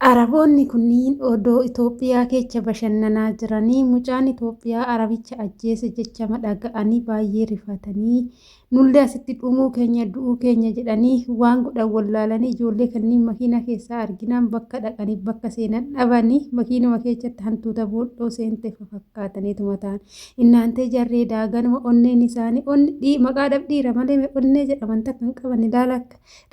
Araboonni kunniin odoo Itoophiyaa keessa bashannanaa jiranii mucaan Itoophiyaa Arabicha ajjeese jecha dhaga'anii baay'ee rifatanii nullee asitti dhumuu keenya du'uu keenya jedhanii waan godhan wallaalanii ijoollee kanneen makiina keessaa arginaan bakka dhaqanii bakka seenan dhabanii makiinuma keessatti hantuuta booddoo seente fakkaataniituma ta'an. Innaantee jarree daaganuma onneen isaanii maqaa dhabdhiira malee onnee jedhaman takka hin qaban ilaala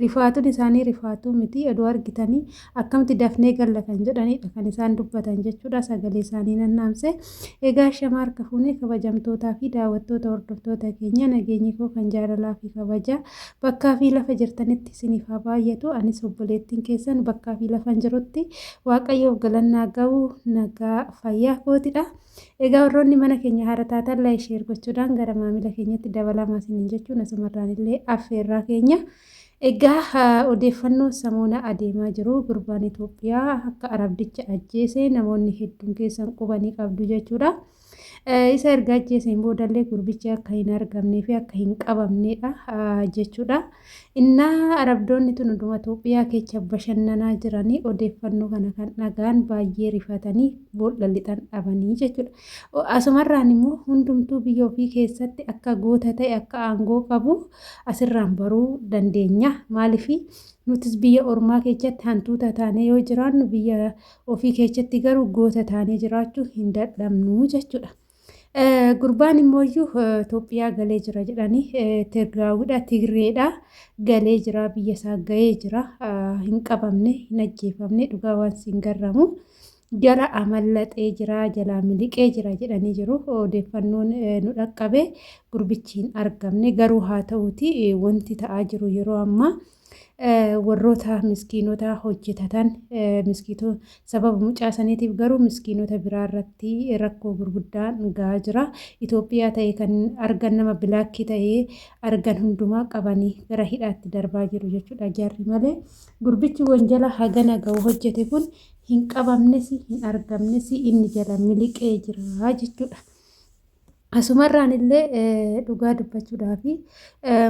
rifaatuun isaanii rifaatuu miti odoo argitanii akkamti dafnee galla kan jedhanidha kan isaan dubbatan jechuudha sagalee isaanii nannaamse. Egaa shamaa harka fuunee kabajamtootaa fi daawwattoota hordoftoota keenya nageenyi koo kan jaalalaa fi kabaja bakkaa fi lafa jirtanitti isiniif haa baay'atu. Anis obboleettiin keessan bakkaa fi lafan jirutti waaqayyoof galannaa ga'u nagaa fayyaa kootidha. Egaa warroonni mana keenya haara taatan laayik sheer gochuudhaan gara maamila keenyatti dabalamaa isiniin jechuun asumarraan illee affeerraa keenya. Egaa odeeffannoo samoona adeemaa jiru gurbaan Itoophiyaa akka Arabdicha ajjeese namoonni hedduun keessan qubanii qabdu jechuudha. Isa erga ajjeeseen boodallee gurbichi akka hin argamnee fi akka hin qabamnedha jechuudha. Innaa Arabdoonni tun hunduma Itoophiyaa keessa bashannanaa jiranii odeeffannoo kana kan dhagaan baay'ee rifatanii boolla lixan dhabanii jechuudha. Asumarraan immoo hundumtuu biyya ofii keessatti akka goota ta'e akka aangoo qabu asirraan baruu dandeenya. Maaliif nutis biyya ormaa keessatti hantuuta taanee yoo jiraannu biyya ofii keessatti garuu goota taanee jiraachuu hin dadhabnu jechuudha. Gurbaan immoo Itoophiyaa galee jira jedhanii Tigraawidha Tigreedha galee jira biyya isaa gahee jira hin qabamne hin ajjeefamne dhugaa waan siin garramu jala amallaxee jira jala miliqee jira jedhanii jiru. Odeeffannoon nu dhaqqabe gurbichi hin argamne garuu haa ta'uuti wanti ta'aa jiru yeroo ammaa warroota miskiinota hojjetatan miskiitoo sababa mucaa saniitiif garuu miskiinota biraa irratti rakkoo gurguddaan gahaa jira. Itoophiyaa ta'e kan argan nama bilaakkii ta'ee argan hundumaa qabanii gara hidhaatti darbaa jiru jechuudha jarri malee gurbichi wanjala hagana ga'u hojjete kun hin qabamnes hin argamnes inni jala miliqee jira jechuudha. Asumarraan illee dhugaa dubbachuudhaaf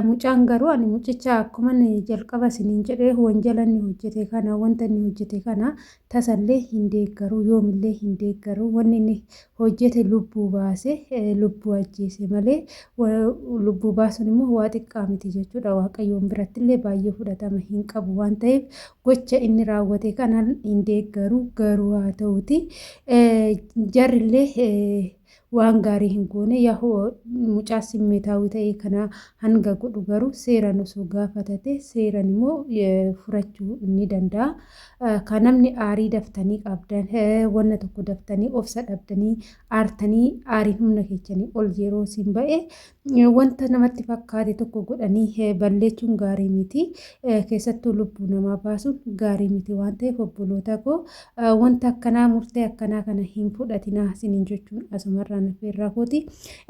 mucaan garuu ani mucicha akkuma jalqaba isiniin jedhee wanjala inni hojjete kana wanta inni hojjete kana tasallee hin deeggaru yoomillee hin deeggaru wanni inni hojjete lubbuu baase lubbuu ajjeese malee lubbuu baasuun immoo waa xiqqaa miti jechuudha. Waaqayyoon biratti illee baay'ee fudhatama hin qabu waan ta'eef gocha inni raawwate kana hin deeggaru garuu haa ta'uuti jarrillee waan gaarii hin goone yaa mucaa simmeetaawii ta'e kana hanga godhu garuu seeraan osoo gaafatate seeraan immoo furachuu ni danda'a. Kan namni aarii daftanii qabdan wanna tokko daftanii obsa dhabdanii aartanii aarii humna keessanii ol yeroo siin ba'e wanta namatti fakkaate tokko godhanii balleessuun gaarii miti. Keessattuu lubbuu namaa baasuun gaarii miti waan ta'eef obboloota koo wanta akkanaa murtee akkanaa kana hin fudhatinaa isiniin jechuun asumarraa affeerraa kooti.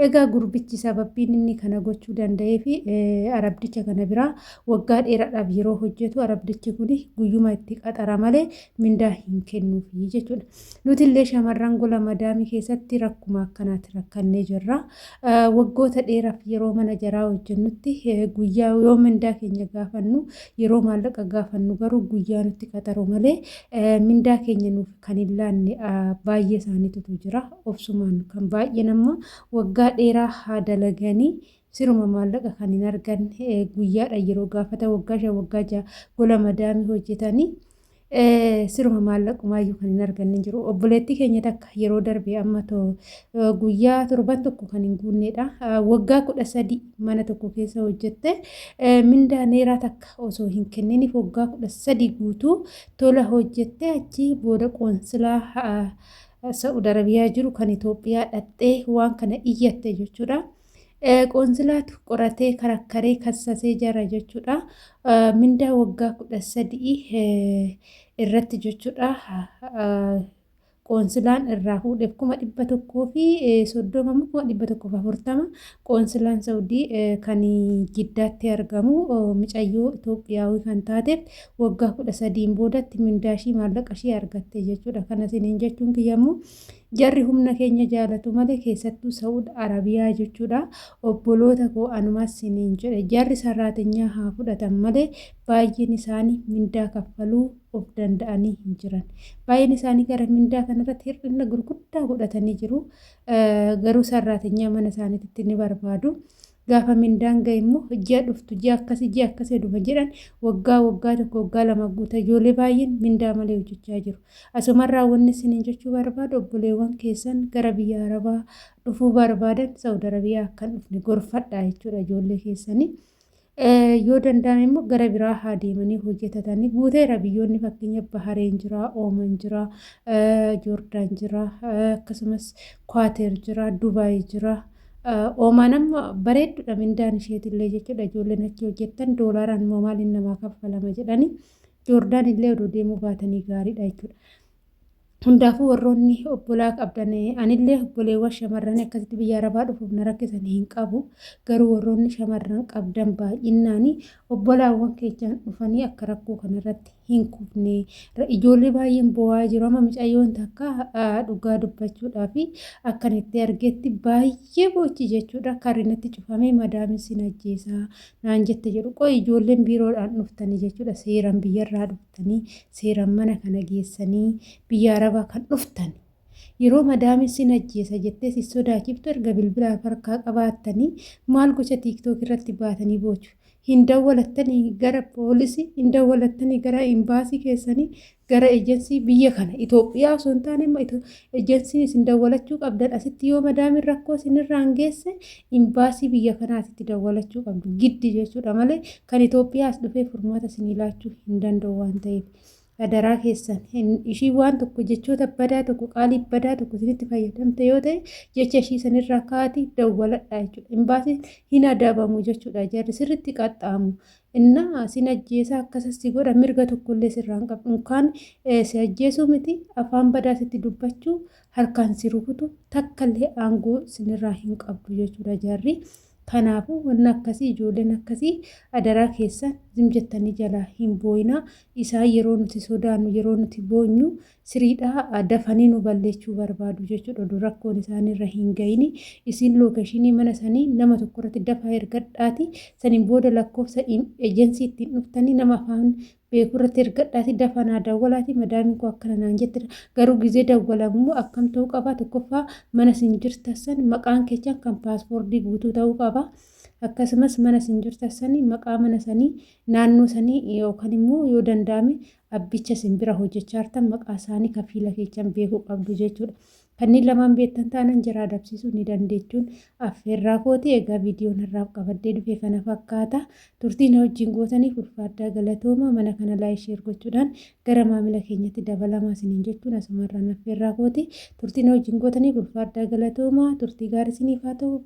Egaa gurbichi sababbiin inni kana gochuu danda'ee fi Arabdicha kana biraa waggaa dheeraadhaaf yeroo hojjetu Arabdichi kun guyyuma itti qaxara malee mindaa hin kennuufi jechuudha. Nuti illee shamarran gola madaamii keessatti rakkuma akkanaatti rakkannee jirra. Waggoota dheeraaf yeroo mana jaraa hojjennutti guyyaa yoo mindaa keenya gaafannu yeroo maallaqa gaafannu garuu guyyaa nutti qaxaru malee mindaa keenya nuuf kan hin laanne baay'ee isaaniitu jira. Obsumaan kan baay'ee nama waggaa dheeraa haa dalaganii siruma maallaqa kan hin arganne guyyaadha yeroo gaafata waggaa 5 waggaa 6 gola madaamii hojjetanii siruma maallaqumaayyuu kan hin arganne jiru. Obboleettii keenya takka yeroo darbee amma guyyaa 7 tokko kan hin guunnedha. Waggaa 13 mana tokko keessa hojjette mindaa neeraa takka osoo hin kenniniif waggaa 13 guutuu tola hojjette achi booda qoonsilaa Saa'ud Arabiyaa jiru kan Itoophiyaa dhattee waan kana iyyatte jechuudha. Qoonsilaatu qoratee karakkaree kassasee jara jechuudha. Mindaa waggaa 13 irratti jechuudha. Qoonsilaan irraa fuudheef 1,130 qoonsilaan Saawudii kan Jiddaatti argamu micayyoo Itoophiyaawii kan taateef waggaa 13 boodatti mindaashii maallaqa ishee argatte jechuudha. Kana isiniin jechuun kiyyammoo Jarri humna keenya jaalatu malee keessattuu Saa'ud Arabiyaa jechuudha. Obboloota koo anumas isiniin jedhe jarri sarraatenyaa haa fudhatan malee baay'een isaanii mindaa kaffaluu of danda'anii hin jiran. Baay'een isaanii gara mindaa kanarratti hir'ina gurguddaa godhatanii jiru. Garuu sarraatenyaa mana isaaniitti ni barbaadu. Gaafa mindaan gahe immoo ji'a dhuftu ji'a akkasii dhufa jedhan waggaa tokko waggaa lama guuta ijoollee baay'een mindaa malee hojjechaa jiru. Asumarraa wanni isiniin jechuu barbaadu obboleewwan keessan gara biyya Arabaa dhufuu barbaadan Saawud Arabiyaa akkan dhufne gorfadhaa jechuudha ijoollee keessanii. Yoo danda'ame immoo gara biraa haa deemanii hojjetatanii guuteera biyyoonni fakkeenya Bahareen jira, Ooman jira, Joordaan jira, akkasumas Kwaater jira, Dubaay jira. Oomaan amma bareedduudha mindaan isheetillee jechuudha ijoolleen achi hojjettan doolaaraan immoo maaliin namaa kaffalama jedhanii Joordaan illee odoo deemuu baatanii gaariidha jechuudha. Hundaafuu warroonni obbolaa qabdan anillee obboleewwan shamarran akkasitti biyya Arabaa dhufuuf na rakkisan hin qabu. Garuu warroonni shamarran qabdan baay'inaan obbolaawwan keenyaan dhufanii akka rakkoo kanarratti hin kufne ijoollee baay'een bo'aa jiru. Amma mucayyoon takka dhugaa dubbachuudhaaf akkan itti argetti baay'ee bochi jechuudha. Karrinatti cufamee madaamin sin ajjeesaa naan jette jedhu qoy ijoolleen biiroodhaan dhuftanii jechuudha. Seeraan biyyarraa dhuftanii seeraan mana kana geessanii biyya Arabaa kan dhuftan yeroo madaamin sin ajjeesa jettee si sodaachiftu erga bilbilaa harkaa qabaattanii maal gocha tiiktook irratti baatanii boochu. Hin dawwalattanii gara poolisii, hin dawwalattanii gara imbaasii keessanii, gara ejensii biyya kana Itoophiyaa osoo hin taane ejensiin isin dawwalachuu qabdan asitti yoo madaamin rakkoo isinirraan geesse imbaasii biyya kanaatitti dawwalachuu qabdu giddi jechuudha malee kan Itoophiyaas dhufee furmaata isin ilaachuu hin danda'u waan ta'eef. Adaraa keessan ishii waan tokko jechoota badaa tokko qaalii badaa tokko isinitti fayyadamte yoo ta'e jecha ishii sanirraa kaa'atii dawwaladhaa jechuudha. Imbaasiin hin adabamu jechuudha. Jarri sirriitti qaxxaamu. Innaa sin ajjeesaa akkasas si godha mirga tokkollee sirraan qabu. Unkaan si ajjeesuu miti afaan badaa sitti dubbachuu harkaan si rukutu takkallee aangoo sinirraa hin qabdu jechuudha jarri. Kanaafuu wanna akkasii ijoolleen akkasii adaraa keessan zimjettanii jalaa hin booyinaa. Isaa yeroo nuti sodaannu yeroo nuti boonyu siriidhaa dafanii nu balleessuu barbaadu jechuudha. Oduu rakkoon isaaniirra hin gahini. Isin lookeeshinii mana sanii nama tokko irratti dafaa ergadhaati. Saniin booda lakkoofsa ejensii ittiin dhuftanii nama afaan beeku irratti ergadhaati dafanaa dawwalaati madaamin koo akkana naan jette. Garuu gizee dawwalamuu akkam ta'uu qaba tokkoffaa mana sin jirtassan maqaan keessan kan paaspoortii guutuu ta'uu qaba. Akkasumas mana sin jirtassan maqaa mana sanii naannoo sanii yookaan immoo yoo danda'ame abbicha sin bira hojjechaa jirtan maqaa isaanii kafiila keessan beekuu qabdu jechuudha. Kanneen lamaan beektan taanaan jara adabsiisuu ni dandeechuun affeerraa kooti. Egaa viidiyoon har'aaf qabadhee dhufe kana fakkaata. Turtiin wajjin gootanii ulfaadhaa galatooma mana kana laayik sheer gochuudhaan gara maamila keenyatti dabalamaa isiniin jechuun asumarraan affeerraa kooti. Turtiin wajjin gootanii ulfaadhaa galatooma turtii gaarii isiniif haa ta'u.